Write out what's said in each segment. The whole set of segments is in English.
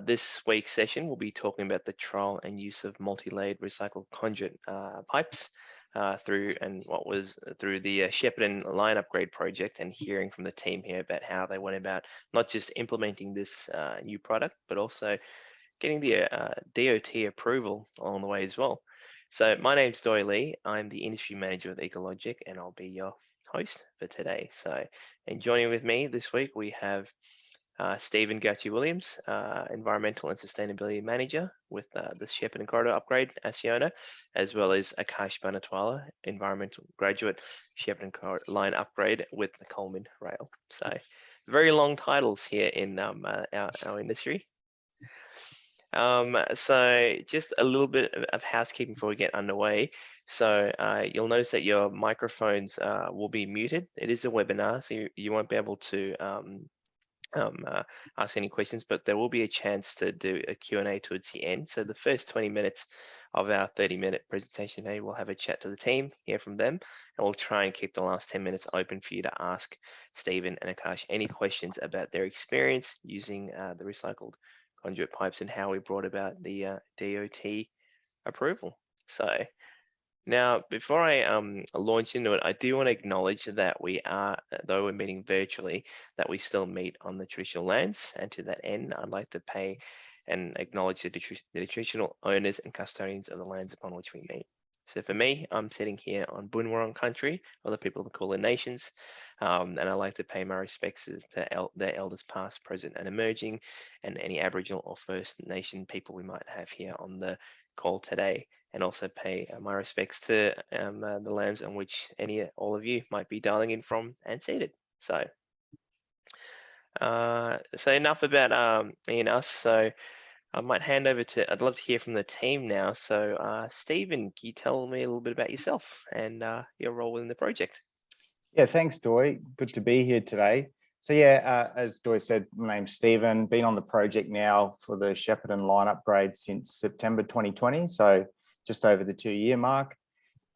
This week's session, we'll be talking about the trial and use of multi-layered recycled conduit pipes through the Shepparton line upgrade project, and hearing from the team here about how they went about not just implementing this new product, but also getting the DOT approval along the way as well. So my name's Doi Lee. I'm the industry manager with ecologiQ, and I'll be your host for today. So, and joining with me this week, we have Stephen Gauci-Williams, Environmental and Sustainability Manager with the Shepparton Corridor Upgrade, Acciona, as well as Akash Bannatwala, Environmental Graduate, Shepparton Corridor Line Upgrade with the Coleman Rail. So very long titles here in our industry. So just a little bit of housekeeping before we get underway. So you'll notice that your microphones will be muted. It is a webinar, so you won't be able to ask any questions, but there will be a chance to do a Q&A towards the end. So the first 20 minutes of our 30-minute presentation today, we'll have a chat to the team, hear from them, and we'll try and keep the last 10 minutes open for you to ask Stephen and Akash any questions about their experience using the recycled conduit pipes and how we brought about the DOT approval. So now, before I launch into it, I do want to acknowledge that we are, though we're meeting virtually, that we still meet on the traditional lands. And to that end, I'd like to pay and acknowledge the traditional owners and custodians of the lands upon which we meet. So for me, I'm sitting here on Boonwurrung country, or the people of the Coleman Nations, and I'd like to pay my respects to their elders past, present, and emerging, and any Aboriginal or First Nation people we might have here on the call today, and also pay my respects to the lands on which all of you might be dialing in from and seated. So, enough about me and us. So I might hand over I'd love to hear from the team now. So Stephen, can you tell me a little bit about yourself and your role within the project? Yeah, thanks, Doi. Good to be here today. So yeah, as Doi said, my name's Stephen. Been on the project now for the Shepparton line upgrade since September 2020, so just over the 2-year mark.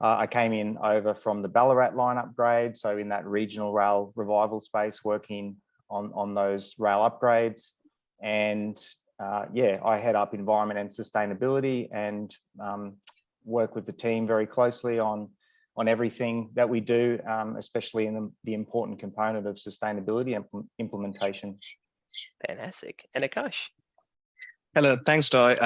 I came in over from the Ballarat line upgrade, so in that regional rail revival space, working on those rail upgrades. And yeah, I head up environment and sustainability and work with the team very closely on everything that we do, especially in the important component of sustainability and implementation. Fantastic. And Akash? Hello, thanks, Doi.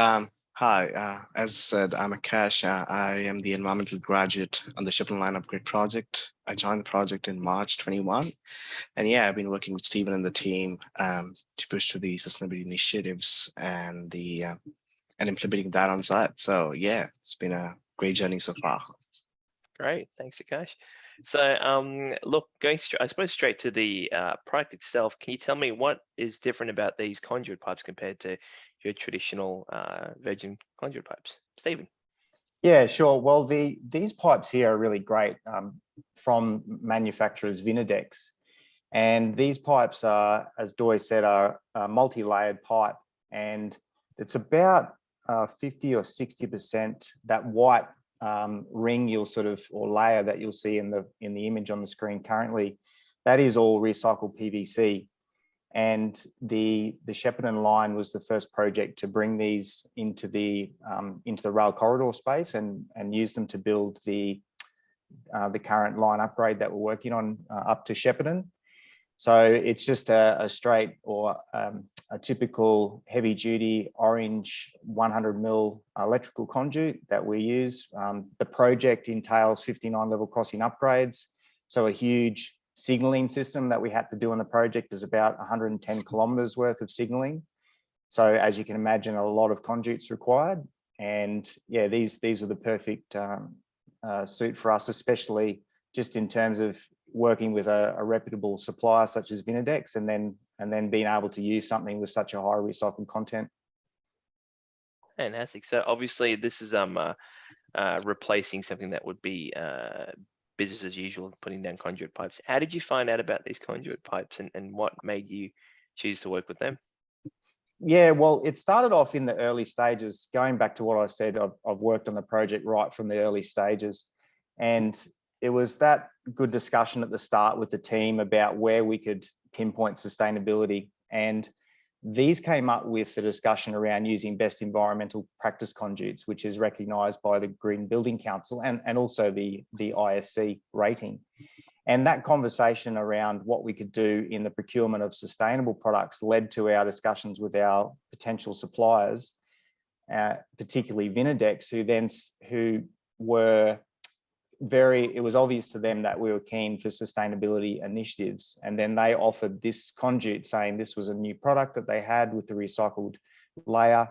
Hi, as said, I'm Akash. I am the environmental graduate on the Shepparton Line Upgrade project. I joined the project in March 21. And yeah, I've been working with Stephen and the team to push to the sustainability initiatives and and implementing that on site. So yeah, it's been a great journey so far. Great, thanks, Akash. So look, going I suppose straight to the product itself, can you tell me what is different about these conduit pipes compared to your traditional virgin conduit pipes? Stephen? Yeah, sure. Well, these pipes here are really great from manufacturers Vinadex. And these pipes are, as Doi said, are a multi-layered pipe, and it's about 50 or 60% that white ring or layer that you'll see in the image on the screen currently. That is all recycled PVC. And the Shepparton line was the first project to bring these into the rail corridor space and use them to build the current line upgrade that we're working on up to Shepparton. So it's just a straight or a typical heavy duty orange 100 mil electrical conduit that we use. The project entails 59 level crossing upgrades. So a huge signaling system that we had to do on the project is about 110 kilometers worth of signaling. So as you can imagine, a lot of conduits required. And yeah, these are the perfect suit for us, especially just in terms of working with a reputable supplier such as Vinadex, and then being able to use something with such a high recycled content. Fantastic. So obviously this is replacing something that would be business as usual, putting down conduit pipes. How did you find out about these conduit pipes, and what made you choose to work with them? Yeah, well, it started off in the early stages. Going back to what I said, I've worked on the project right from the early stages, and it was that good discussion at the start with the team about where we could pinpoint sustainability. And these came up with the discussion around using best environmental practice conduits, which is recognised by the Green Building Council and also the ISC rating. And that conversation around what we could do in the procurement of sustainable products led to our discussions with our potential suppliers, particularly Vinadex, who were it was obvious to them that we were keen for sustainability initiatives. And then they offered this conduit, saying this was a new product that they had with the recycled layer.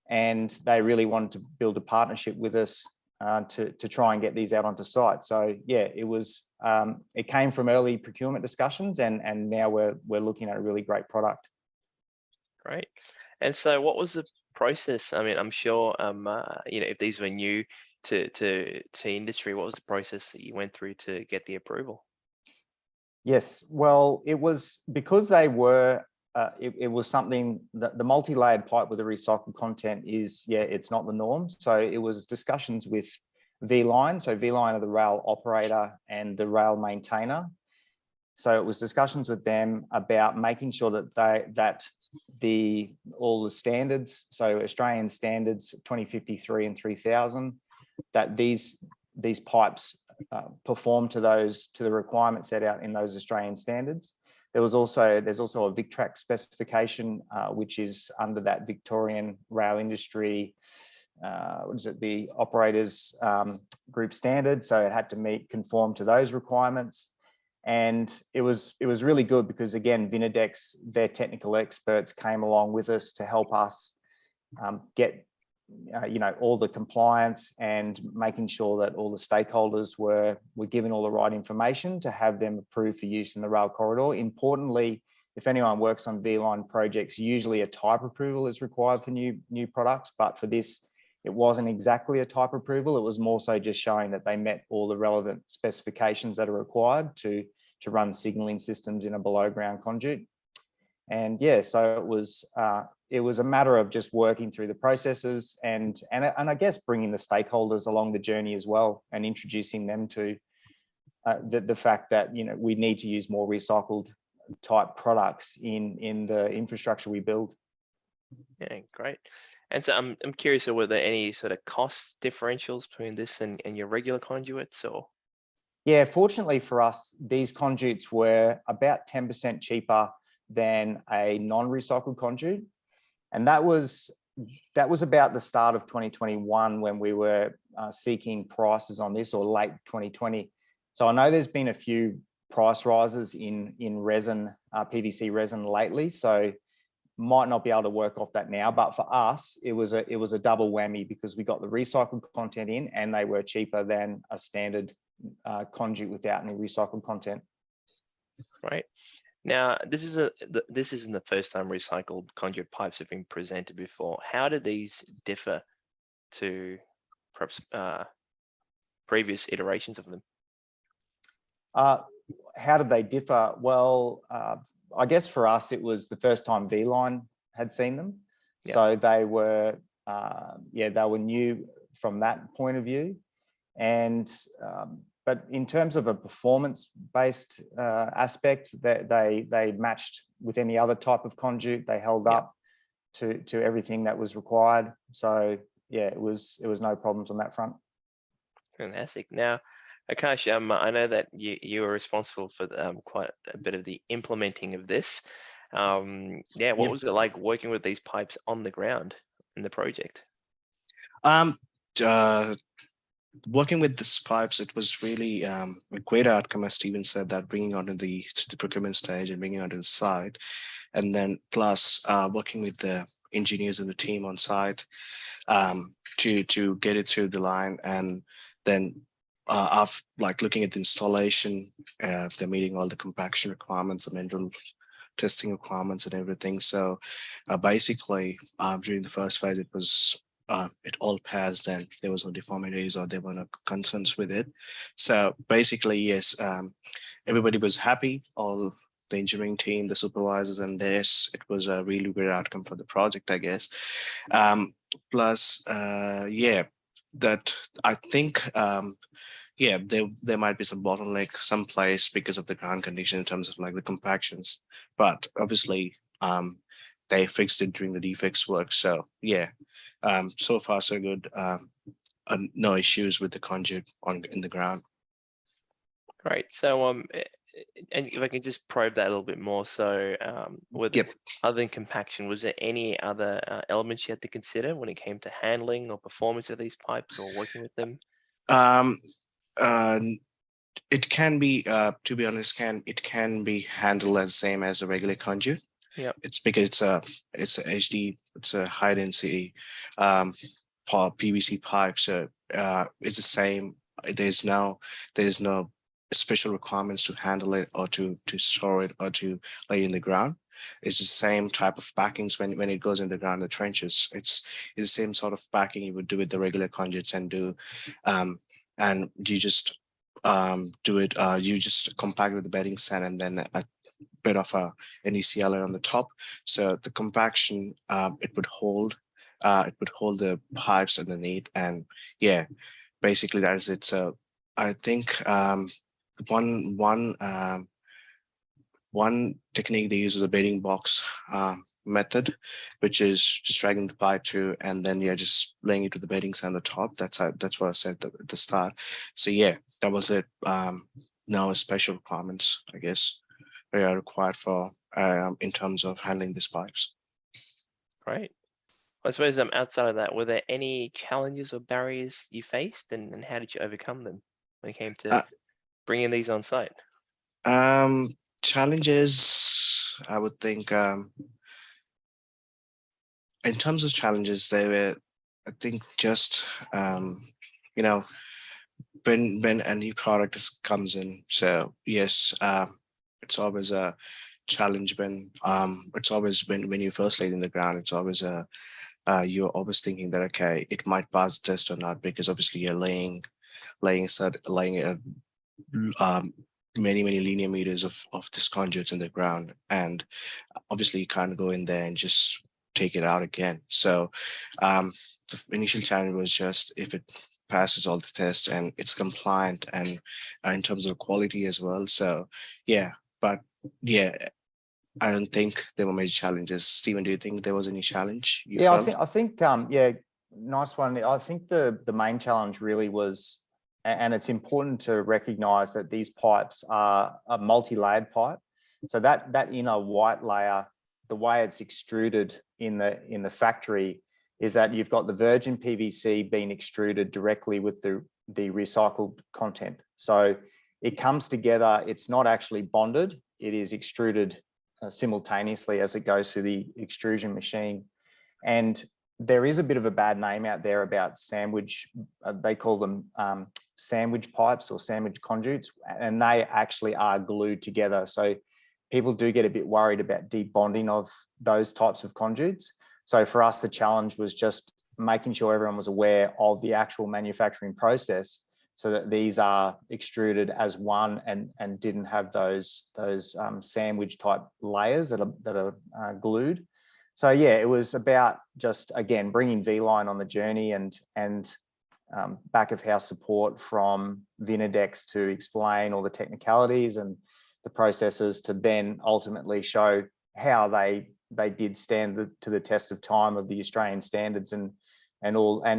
And they really wanted to build a partnership with us to try and get these out onto site. So yeah, it came from early procurement discussions, and now we're looking at a really great product. Great. And so what was the process? I mean, I'm sure, if these were new to industry, what was the process that you went through to get the approval? Yes, well, it was because they were, it was something that the multi-layered pipe with the recycled content is, it's not the norm. So it was discussions with V-Line. So V-Line are the rail operator and the rail maintainer. So it was discussions with them about making sure that all the standards, so Australian standards 2053 and 3000, that these pipes perform to the requirements set out in those Australian standards. There's also a VicTrack specification, which is under that Victorian rail industry, the operators group standard. So it had to conform to those requirements. And it was really good because, again, Vinadex, their technical experts, came along with us to help us get all the compliance and making sure that all the stakeholders were given all the right information to have them approved for use in the rail corridor. Importantly, if anyone works on V-Line projects, usually a type approval is required for new products, but for this, it wasn't exactly a type approval. It was more so just showing that they met all the relevant specifications that are required to run signalling systems in a below ground conduit. And yeah, so it was a matter of just working through the processes and I guess bringing the stakeholders along the journey as well, and introducing them to the fact that we need to use more recycled type products in the infrastructure we build. Yeah, great. And so I'm curious, were there any sort of cost differentials between this and your regular conduits, or? Yeah, fortunately for us, these conduits were about 10% cheaper than a non-recycled conduit. And that was about the start of 2021 when we were seeking prices on this, or late 2020. So I know there's been a few price rises in resin, PVC resin lately. So might not be able to work off that now, but for us, it was a double whammy because we got the recycled content in, and they were cheaper than a standard conduit without any recycled content. Right. Now, this isn't the first time recycled conduit pipes have been presented before. How do these differ to perhaps previous iterations of them? How did they differ? Well, I guess for us, it was the first time V-Line had seen them. Yeah. So they were, they were new from that point of view. And but in terms of a performance-based aspect, they matched with any other type of conduit. They held up to everything that was required. So yeah, it was no problems on that front. Fantastic. Now, Akash, I know that you were responsible for quite a bit of the implementing of this. What was it like working with these pipes on the ground in the project? Working with these pipes, it was really a great outcome, as Stephen said, that bringing onto the procurement stage and bringing onto the site, and then plus working with the engineers and the team on site to get it through the line, and then after looking at the installation, they're meeting all the compaction requirements, the mineral testing requirements, and everything. So basically, during the first phase, it all passed, and there was no deformities or there were no concerns with it. So basically, yes, everybody was happy, all the engineering team, the supervisors, and this, it was a really great outcome for the project, I guess. Plus, that I think, there might be some bottleneck someplace because of the ground condition in terms of the compactions, but obviously, they fixed it during the defects work. So yeah, so far so good. No issues with the conduit in the ground. Great. So and if I can just probe that a little bit more. So Yep. other than compaction, was there any other elements you had to consider when it came to handling or performance of these pipes or working with them? It can be, to be honest, it can be handled as same as a regular conduit. Yeah. It's because it's a HD, it's a high density PVC pipe, so it's the same. There's no special requirements to handle it or to store it or to lay it in the ground. It's the same type of packings when it goes in the ground, the trenches. It's the same sort of packing you would do with the regular conduits and do, and you just do it. You just compact with the bedding sand and then a bit of an ECL on the top. So the compaction, it would hold the pipes underneath, and yeah, basically that is it. So I think one technique they use is a bedding box method, which is just dragging the pipe through and then just laying it with the beddings on the top. That's what I said at the start. So yeah, that was it. No special requirements, I guess, are required for in terms of handling these pipes. Great. I suppose outside of that, were there any challenges or barriers you faced, and how did you overcome them when it came to bringing these on site? Challenges, I would think, in terms of challenges, they were, I think, just you know, when a new product comes in. So yes, it's always a challenge when it's always when you first lay it in the ground. It's always a you're always thinking that, okay, it might pass the test or not, because obviously you're laying many linear meters of this conduits in the ground, and obviously you can't go in there and just take it out again. So the initial challenge was just if it passes all the tests and it's compliant, and in terms of quality as well. So yeah, but yeah, I don't think there were major challenges. Stephen, do you think there was any challenge? Yeah, I think yeah, nice one. I think the main challenge really was, and it's important to recognize that these pipes are a multi-layered pipe. So that inner white layer, the way it's extruded in the factory is that you've got the virgin PVC being extruded directly with the recycled content. So it comes together, it's not actually bonded, it is extruded simultaneously as it goes through the extrusion machine. And there is a bit of a bad name out there about sandwich, they call them sandwich pipes or sandwich conduits, and they actually are glued together. So people do get a bit worried about debonding of those types of conduits. So for us, the challenge was just making sure everyone was aware of the actual manufacturing process, so that these are extruded as one and didn't have those sandwich type layers that are glued. So yeah, it was about just, again, bringing V-Line on the journey and back of house support from Vinadex to explain all the technicalities and the processes to then ultimately show how they did stand to the test of time of the Australian standards and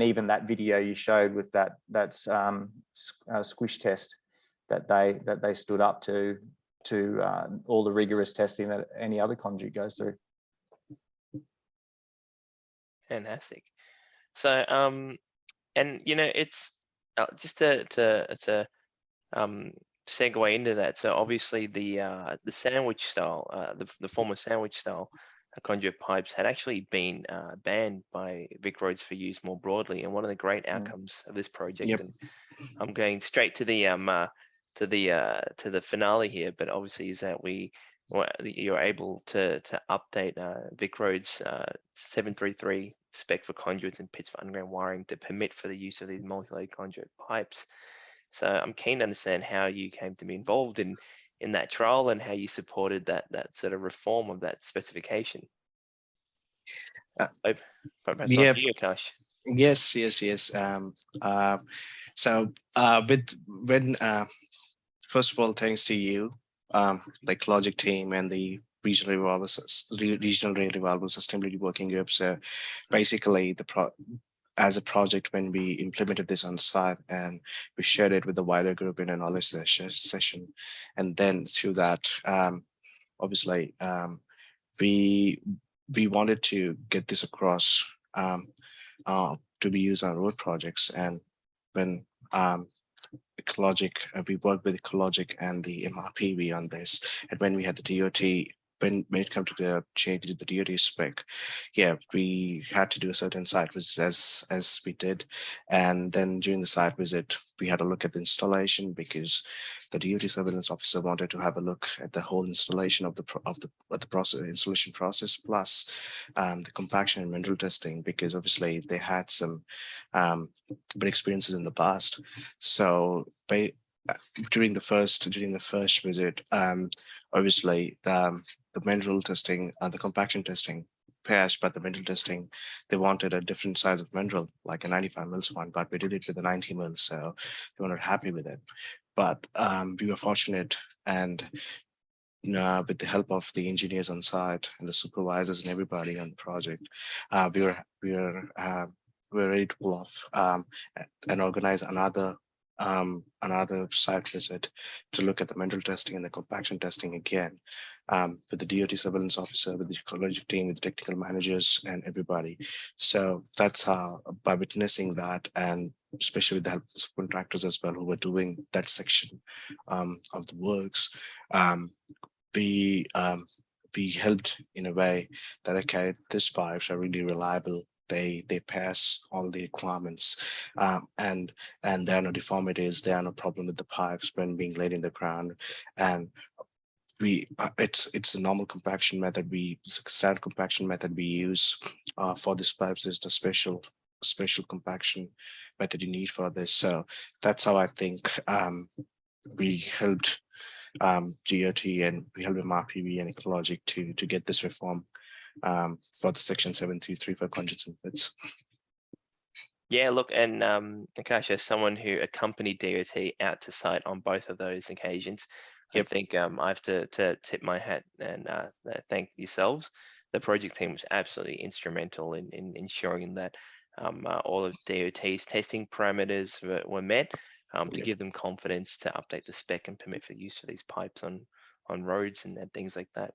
even that video you showed with that squish test that they stood up to all the rigorous testing that any other conduit goes through. Fantastic. So and it's just to segue into that. So obviously the sandwich style, the former sandwich style conduit pipes had actually been banned by VicRoads for use more broadly. And one of the great outcomes of this project, Yep. and I'm going straight to the finale here, but obviously is that you're able to update VicRoads 733 spec for conduits and pits for underground wiring to permit for the use of these multi-layered conduit pipes. So I'm keen to understand how you came to be involved in that trial and how you supported that sort of reform of that specification. Perhaps Yeah. on to you, Akash. Yes. So when first of all, thanks to you, like Logic team and the regionally reliable sustainability working group. So basically, as a project, when we implemented this on site and we shared it with the wider group in a knowledge session, and then through that, obviously, we wanted to get this across to be used on road projects. And when we worked with ecologiQ and the MRPV on this, and when we had the DOT, when it came to the change to the DOT spec, yeah, we had to do a certain site visit as we did. And then during the site visit, we had a look at the installation, because the DOT surveillance officer wanted to have a look at the whole installation of the process, installation process, plus the compaction and mineral testing, because obviously they had some bad experiences in the past. So during the first visit, obviously the mineral testing, the compaction testing passed, but the mineral testing, they wanted a different size of mineral, like a 95 mils one, but we did it with a 90 mils, so they were not happy with it. But we were fortunate, and with the help of the engineers on site and the supervisors and everybody on the project, we were ready to pull off and organize another site visit to look at the mineral testing and the compaction testing again, with the DOT surveillance officer, with the ecological team, with the technical managers and everybody. So that's how, by witnessing that, and especially with the help of contractors as well, who were doing that section of the works, we helped in a way that, okay, these pipes are really reliable. They pass all the requirements, and there are no deformities. There are no problem with the pipes when being laid in the ground. And it's a normal compaction method. Standard compaction method we use for these pipes is the special compaction method you need for this. So that's how I think we helped GOT, and we helped MRPV and ecologiQ to get this reform for the section 733 for conduits and fits. Yeah, look, and Akash, as someone who accompanied DOT out to site on both of those occasions, I think I have to tip my hat and thank yourselves. The project team was absolutely instrumental in ensuring that all of DOT's testing parameters were met, to give them confidence to update the spec and permit for use for these pipes on roads and things like that.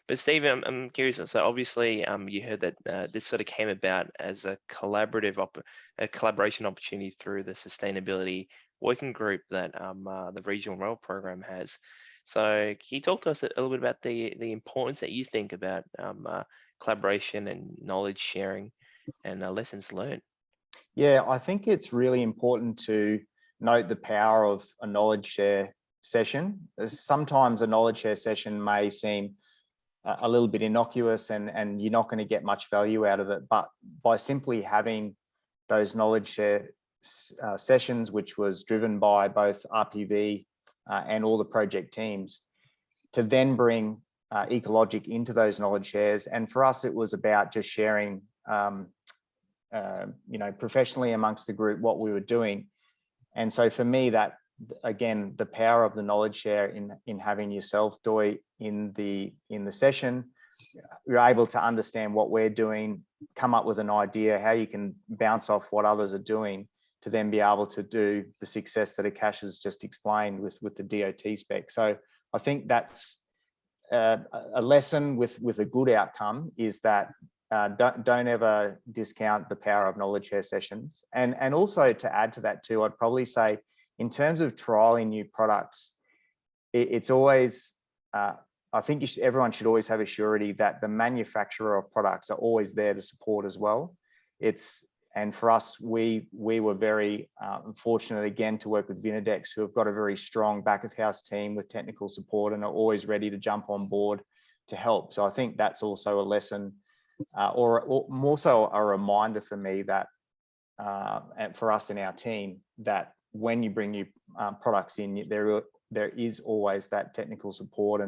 But Stephen, I'm curious. So obviously, you heard that this sort of came about as a collaboration opportunity through the sustainability working group that the regional rail program has. So can you talk to us a little bit about the importance that you think about collaboration and knowledge sharing and lessons learned? Yeah, I think it's really important to note the power of a knowledge share session. Sometimes a knowledge share session may seem a little bit innocuous and you're not going to get much value out of it, but by simply having those knowledge share sessions, which was driven by both RPV and all the project teams, to then bring ecologiQ into those knowledge shares. And for us, it was about just sharing professionally amongst the group what we were doing. And so for me, that, again, the power of the knowledge share in having yourself, Doi, in the session, you're able to understand what we're doing, come up with an idea how you can bounce off what others are doing to then be able to do the success that Akash has just explained with the DOT spec. So I think that's a lesson with a good outcome, is that don't ever discount the power of knowledge share sessions. And also, to add to that too, I'd probably say, in terms of trialing new products, it's always, I think everyone should always have a surety that the manufacturer of products are always there to support as well. And for us, we were very fortunate again to work with Vinadex, who have got a very strong back of house team with technical support and are always ready to jump on board to help. So I think that's also a lesson, or more so a reminder for me that, and for us in our team, that when you bring new products in, there is always that technical support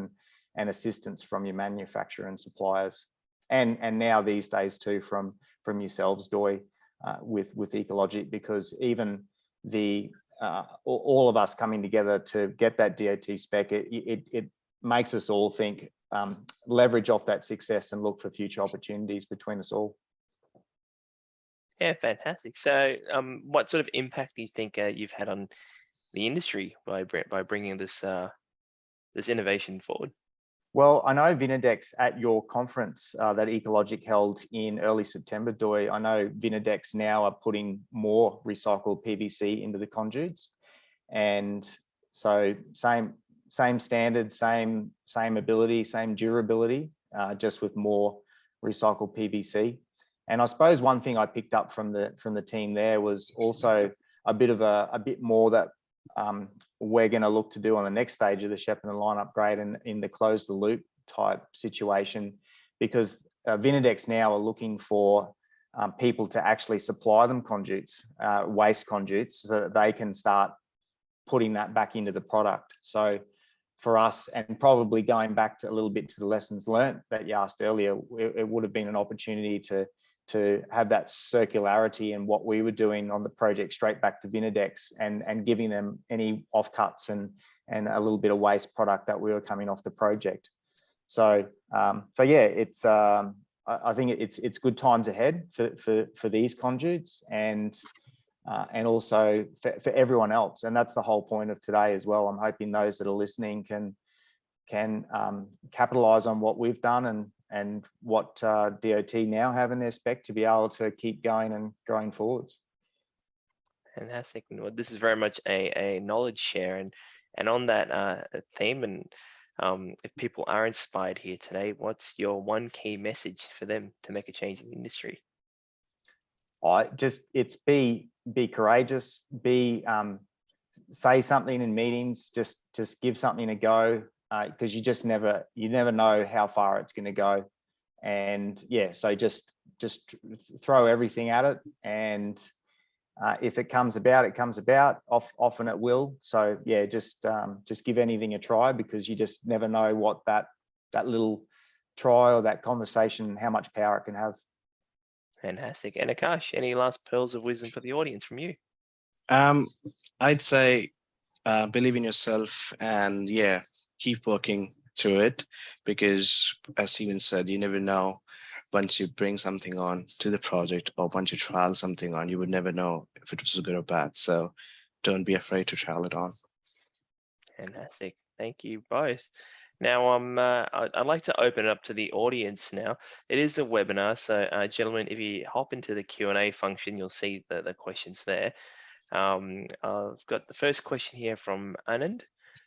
and assistance from your manufacturer and suppliers, and now these days too from yourselves, Doi, with ecologiQ, because even all of us coming together to get that DOT spec, it makes us all think, leverage off that success and look for future opportunities between us all. Yeah, fantastic. So, what sort of impact do you think you've had on the industry by bringing this this innovation forward? Well, I know Vinadex at your conference that ecologiQ held in early September, Doi, I know Vinadex now are putting more recycled PVC into the conduits. And so same standards, same ability, same durability, just with more recycled PVC. And I suppose one thing I picked up from the team there was also a bit more that we're going to look to do on the next stage of the Shepparton line upgrade and in the close the loop type situation, because Vinadex now are looking for people to actually supply them conduits, waste conduits, so that they can start putting that back into the product. So for us, and probably going back to a little bit to the lessons learned that you asked earlier, it would have been an opportunity to have that circularity in what we were doing on the project straight back to Vinadex and giving them any offcuts and a little bit of waste product that we were coming off the project. So yeah, it's I think it's good times ahead for these conduits and also for everyone else. And that's the whole point of today as well. I'm hoping those that are listening can capitalize on what we've done and what DOT now have in their spec to be able to keep going and growing forwards. Fantastic. Well, this is very much a knowledge share, and on that theme, and if people are inspired here today, what's your one key message for them to make a change in the industry? It's be courageous, say something in meetings, just give something a go, because you never know how far it's going to go. And yeah, so just throw everything at it, and if it comes about, it comes about. Often it will. So yeah, just give anything a try, because you just never know what that little try or that conversation, how much power it can have. Fantastic. And Akash, any last pearls of wisdom for the audience from you? I'd say believe in yourself, and yeah, keep working through it, because as Steven said, you never know. Once you bring something on to the project, or once you trial something on, you would never know if it was good or bad. So don't be afraid to trial it on. Fantastic. Thank you both. Now, I'd like to open it up to the audience now. It is a webinar, so gentlemen, if you hop into the Q&A function, you'll see the questions there. I've got the first question here from Anand,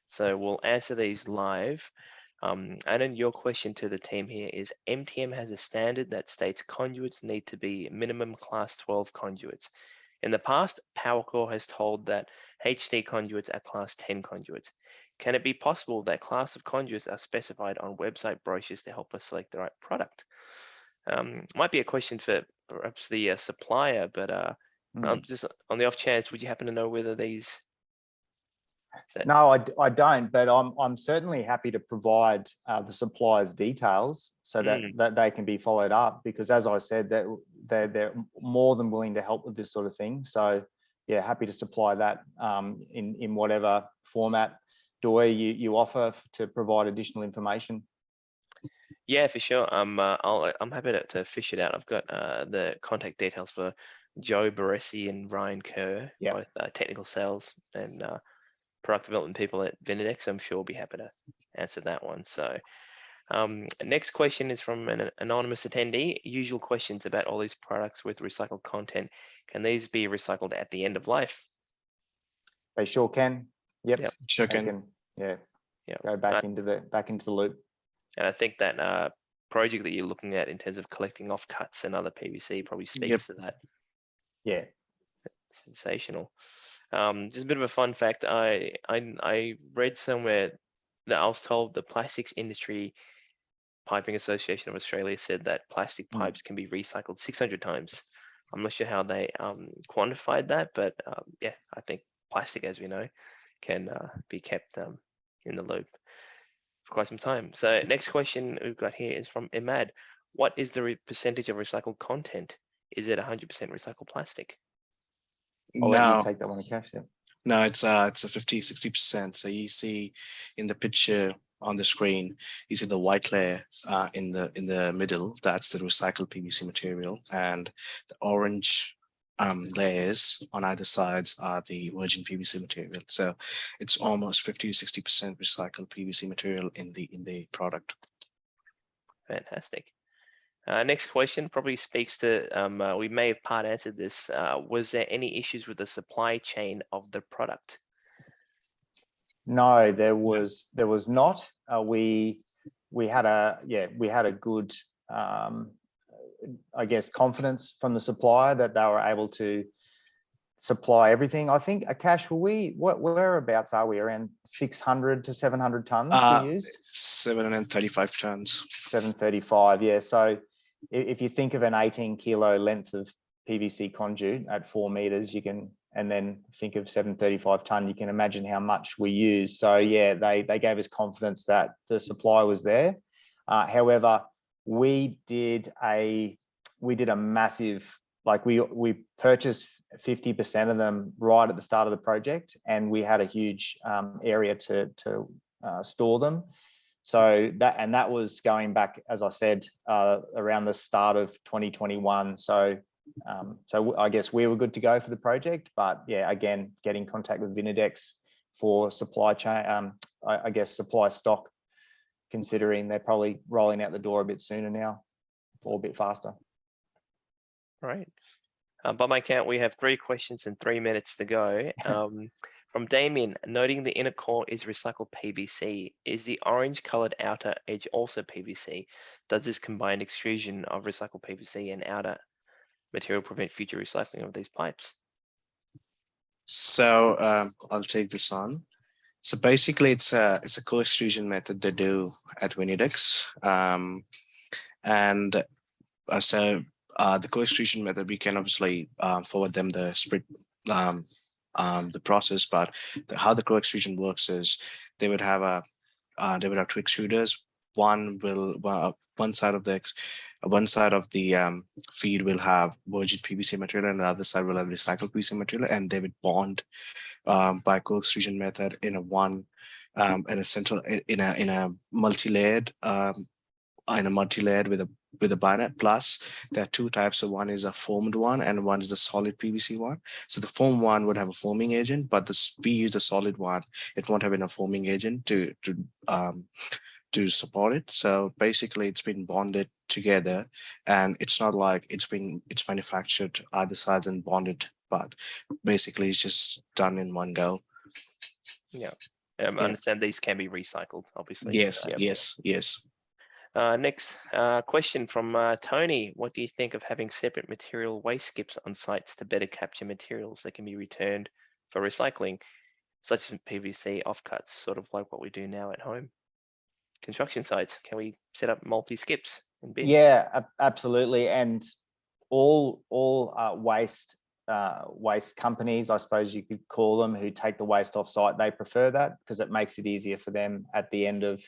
so we'll answer these live. Anand, your question to the team here is, MTM has a standard that states conduits need to be minimum class 12 conduits. In the past, PowerCore has told that HD conduits are class 10 conduits. Can it be possible that class of conduits are specified on website brochures to help us select the right product? Might be a question for perhaps the supplier, but just on the off chance, would you happen to know whether these? No, I don't, but I'm certainly happy to provide the supplier's details so that they can be followed up, because as I said, that they're more than willing to help with this sort of thing. So yeah, happy to supply that in whatever format you offer to provide additional information. Yeah, for sure. I'm happy to fish it out. I've got the contact details for Joe Baresi and Ryan Kerr, both technical sales and product development people at Vinadex. I'm sure we'll be happy to answer that one. So next question is from an anonymous attendee. Usual questions about all these products with recycled content. Can these be recycled at the end of life? They sure can. Yep. Sure can. Yeah. Go back into the loop. And I think that project that you're looking at in terms of collecting offcuts and other PVC probably speaks to that. Yeah. Sensational. Just a bit of a fun fact. I read somewhere that I was told the Plastics Industry Piping Association of Australia said that plastic pipes can be recycled 600 times. I'm not sure how they quantified that, but yeah, I think plastic, as we know, can be kept in the loop for quite some time. So next question we've got here is from Imad. What is the percentage of recycled content? Is it 100% recycled plastic? I'll let you take that one, Akash. No, it's a 50-60%. So you see in the picture on the screen, you see the white layer in the middle. That's the recycled PVC material, and the orange layers on either sides are the virgin PVC material. So it's almost 50 to 60% recycled PVC material in the product. Fantastic. Next question probably speaks to, we may have part answered this. Was there any issues with the supply chain of the product? No, there was not. We had a good, I guess, confidence from the supplier that they were able to supply everything. I think, Akash, whereabouts are we? Around 600 to 700 tons we used? 735 tons. 735, yeah. So if you think of an 18 kilo length of PVC conduit at 4 meters, you can, and then think of 735 ton, you can imagine how much we use. So yeah, they gave us confidence that the supply was there. However, we did a massive, like we purchased 50% of them right at the start of the project, and we had a huge area to store them. So that was going back, as I said, around the start of 2021. So I guess we were good to go for the project, but yeah, again, get in contact with Vinadex for supply chain, I guess supply stock, considering they're probably rolling out the door a bit sooner now, or a bit faster. Right. By my count, we have 3 questions and 3 minutes to go. From Damien, noting the inner core is recycled PVC, is the orange colored outer edge also PVC? Does this combined extrusion of recycled PVC and outer material prevent future recycling of these pipes? So I'll take this on. So basically, it's a co-extrusion method they do at Vinadex, and so the co-extrusion method, we can obviously forward them the split the process, but how the co-extrusion works is they would have 2 extruders. One side of the feed will have virgin PVC material, and the other side will have recycled PVC material, and they would bond by co-extrusion method in a multi-layered with a Barnett plus. There are 2 types. So one is a foamed one and one is the solid PVC one. So the foam one would have a foaming agent, but we use the solid one. It won't have enough foaming agent to support it. So basically it's been bonded together, and it's not like it's manufactured either sides and bonded, but basically it's just done in one go. Yeah. I understand these can be recycled, obviously. Yes, yes. Next question from Tony. What do you think of having separate material waste skips on sites to better capture materials that can be returned for recycling, such as PVC offcuts, sort of like what we do now at home? Construction sites, can we set up multi-skips and bins? Yeah, absolutely. And all waste companies, I suppose you could call them, who take the waste off site, they prefer that because it makes it easier for them at the end of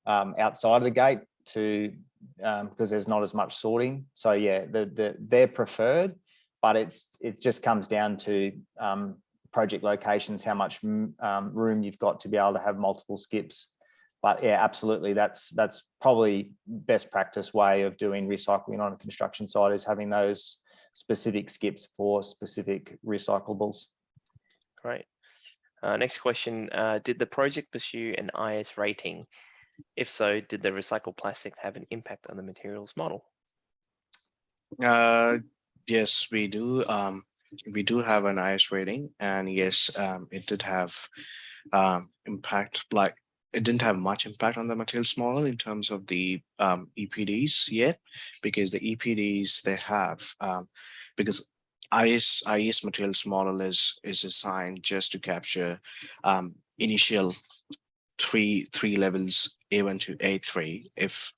outside of the gate to because there's not as much sorting. So yeah, they're preferred, but it just comes down to project locations, how much room you've got to be able to have multiple skips. But yeah, absolutely, that's probably best practice way of doing recycling on a construction site, is having those specific skips for specific recyclables. Great. Next question, did the project pursue an IS rating? If so, did the recycled plastic have an impact on the materials model? Yes, we do. We do have an IS rating, and yes, it did have impact. Like, it didn't have much impact on the materials model in terms of the EPDs yet, because the EPDs they have, because IS materials model is designed just to capture initial three levels, A1 to A3, if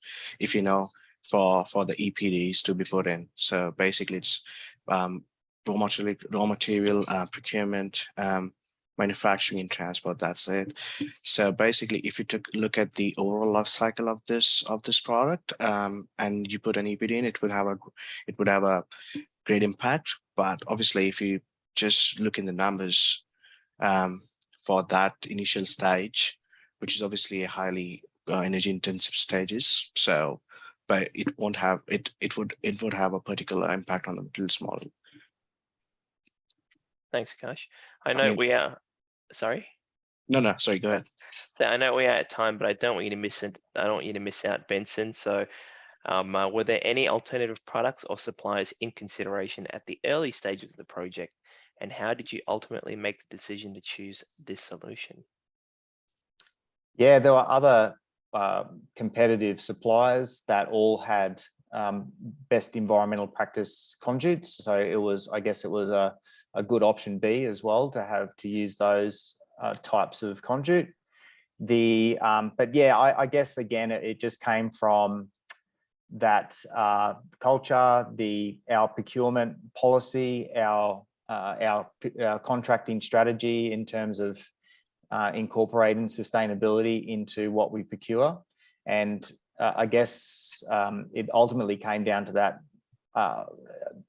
you know, for the EPDs to be put in. So basically it's raw material procurement, manufacturing and transport, that's it. So basically, if you took a look at the overall life cycle of this product, and you put an EPD in, it would have a great impact. But obviously, if you just look in the numbers for that initial stage, which is obviously a highly energy intensive stages. So, but it won't have it would have a particular impact on the materials model. Thanks, Akash. I know we are. Sorry. No, sorry. Go ahead. So I know we're out of time, but I don't want you to miss it. I don't want you to miss out, Benson. So, were there any alternative products or suppliers in consideration at the early stages of the project, and how did you ultimately make the decision to choose this solution? Yeah, there were other competitive suppliers that all had best environmental practice conduits. So it was, I guess it was a good option B as well to use those types of conduit. But yeah, I guess again, it just came from that culture, our procurement policy, our contracting strategy in terms of incorporating sustainability into what we procure. And I guess it ultimately came down to that,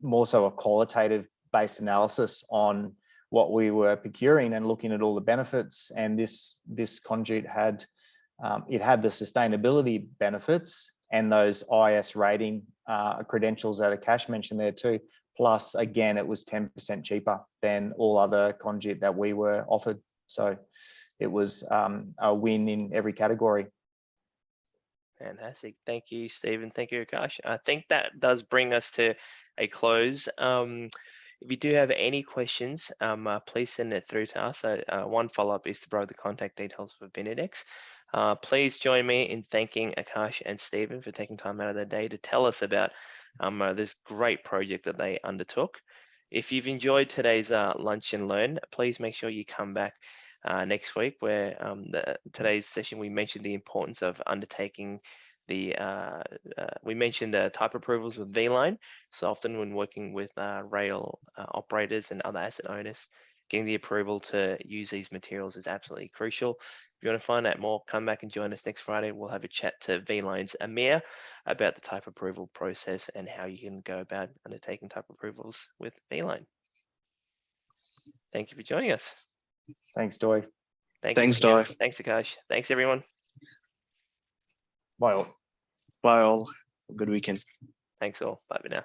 more so a qualitative based analysis on what we were procuring and looking at all the benefits. And this conduit had the sustainability benefits and those IS rating credentials that Akash mentioned there too. Plus, again, it was 10% cheaper than all other conduit that we were offered. So it was a win in every category. Fantastic. Thank you, Stephen. Thank you, Akash. I think that does bring us to a close. If you do have any questions, please send it through to us. One follow-up is to provide the contact details for Bannatwala. Please join me in thanking Akash and Stephen for taking time out of their day to tell us about this great project that they undertook. If you've enjoyed today's Lunch and Learn, please make sure you come back next week, where today's session we mentioned the importance of undertaking we mentioned type approvals with V-Line. So often when working with rail operators and other asset owners, getting the approval to use these materials is absolutely crucial. If you want to find out more, come back and join us next Friday. We'll have a chat to V-Line's Amir about the type approval process and how you can go about undertaking type approvals with V-Line. Thank you for joining us. Thanks, Doi. Thanks, Doi. Thanks, Akash. Thanks, everyone. Bye all. Bye all. Good weekend. Thanks all. Bye for now.